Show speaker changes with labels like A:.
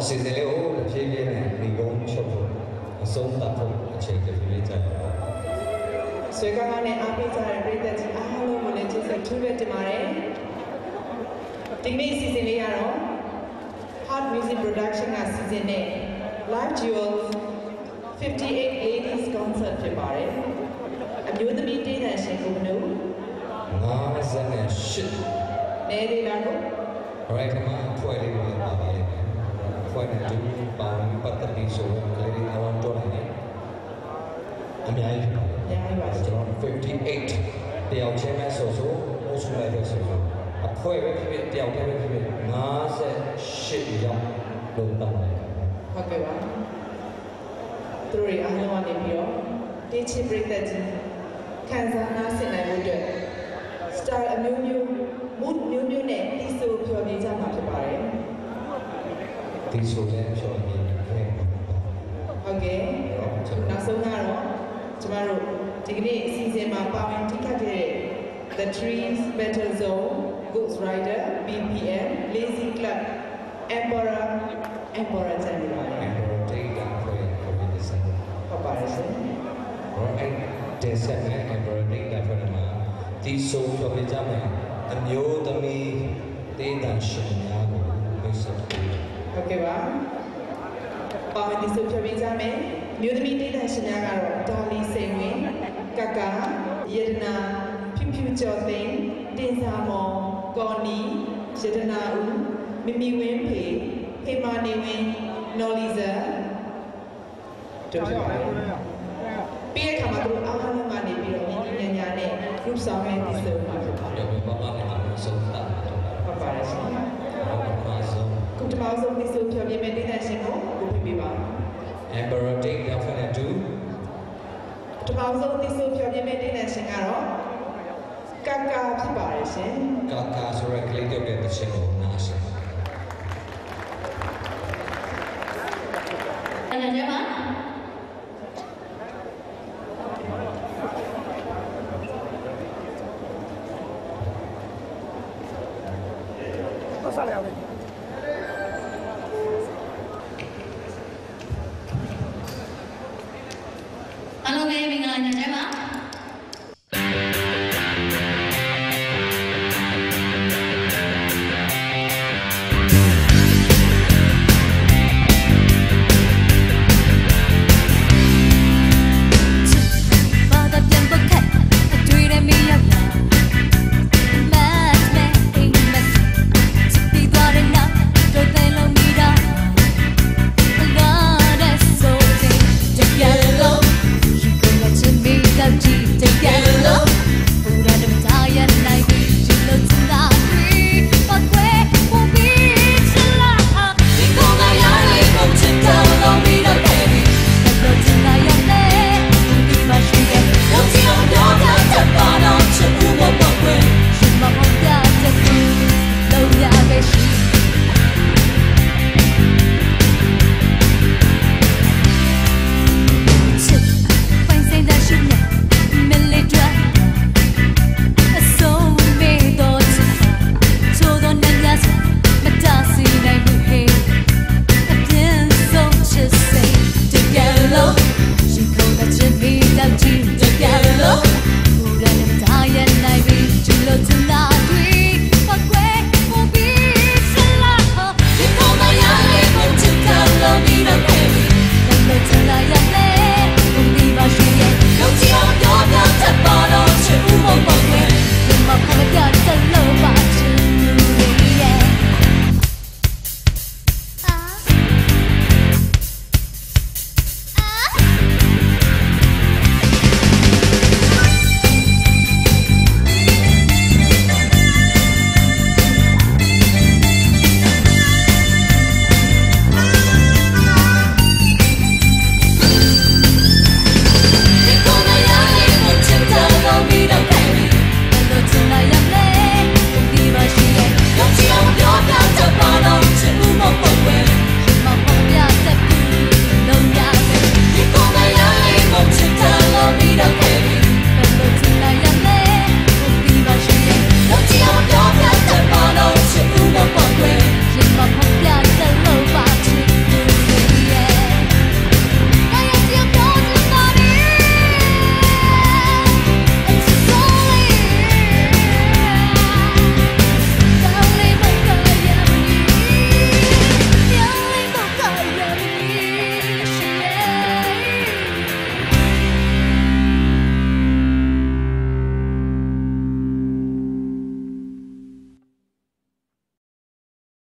A: စီစဉ်လေးကိုဖြည်းဖြည်းနဲ့ဒီကုန်းချုပ်ဖို့အဆုံးသတ်ဖို့အချိန်တစ်ပြေးကြပါ
B: ဆွေကန်းနဲ့အားပေးကြတဲ့ပြည်သက်ကြီးအားလုံးကိုလည်းကျေးဇူးထူးပဲတင်ပါတယ်ဒီနေ့စီစဉ်လေးကတော့ Heart Music Production ကစီစဉ်တဲ့ Live Jewels 58 Ladies Concert ဖြစ်ပါတယ်အမျိုးသမီးတေးသံရှင်ကိုမနု
A: 58
B: နေလေးလားကို
A: ရိုက်ကမှဖွဲ့လေးတွေပါပါလိမ့်မယ်ဖွဲ့နေတူပေါင်းပတ်သက်ပြီးဆိုကလေးတွေအားလုံးတော့နေအများကြီးပါကျွန်တော်58တယောက်ချင်းမဲ့ဆိုအုပ်စုလိုက်တဲ့ဆိုအဖွဲပဲဖြစ်ဖြစ်တယောက်တည်းပဲဖြစ်ဖြစ်58ရောက်လုံးတောင်းတယ်
B: ဟုတ်ကဲ့ပါသူတို့အားလုံးကနေပြီးတော့တေးချစ်ပရိသတ်ကြီးခံစားနားဆင်နိုင်ဖို့အတွက် style အမျိုးမျိုး mood မျိုးမျိုးနဲ့တီးဆိုဖြော်ပြကြမှာဖြစ်ပါတယ်
A: တီးဆိုလည်းဖြော်ပြနေတယ်
B: ဟုတ်ကဲ့နောက်ဆုံးကတော့ကျမတို့ဒီကနေ့အစီအစဉ်မှာပါဝင်ထိခိုက်တဲ့ The Trees Battle Zone Ghost Rider BPM Lazy Club Emperor ကျန်နေပါတယ်
A: Emperor Data ဖွဲ့ရတဲ့ဆက်
B: ဟုတ်ပါတယ်ရှင်
A: အဲ့ဒီဆက်နဲ့ Emperor Data ဖွဲ့မှာဒီဆိုဖြော်ပြကြမယ်အမျိုးသမီးတေးသံရှင်များကိုမိတ်ဆက်ပေး
B: ဟုတ်ကဲ့ပါပါဝင်ဒီဆိုဖြော်ပြကြမယ်မျိုးသမီးတေးသံရှင်များကတော့ဒေါ်လီစိန်ဝင်းကကာယေဒနာဖြူဖြူကျော်သိန်းတင်စာမော်ကော်နီယေဒနာဦးမီမီဝင်းဖေဖေမာနေဝင်းနော်လီဇာတို့ပြောပါတယ်ပြီးတဲ့အခါမှာသူအားလုံးကနေပြီးတော့ညီညာနဲ့ group song နဲ့ဒီဆိုမှာဖြစ်ပါတယ်
A: ။ဘာမှမလုပ်ဆုံးတာ
B: ဟုတ်ပါတယ်ရှင်။ခုတမောင်ဆုံးဒီဆိုဖြောပြမယ့်ဒေသရှင်ကိုကိုပြပါ
A: Emperor Date ရောက်ခဲ့တဲ့
B: တမောင်ဆုံးဒီဆိုဖြောပြမယ့်ဒေသရှင်ကတော့ကာကာဖြစ်ပါတယ်ရှင်
A: ။ကာကာဆိုရကလေးတို့တဲ့တခြင်းကိုနားရှင်။
C: အဲ့ဒါကြပါ
D: 上来了。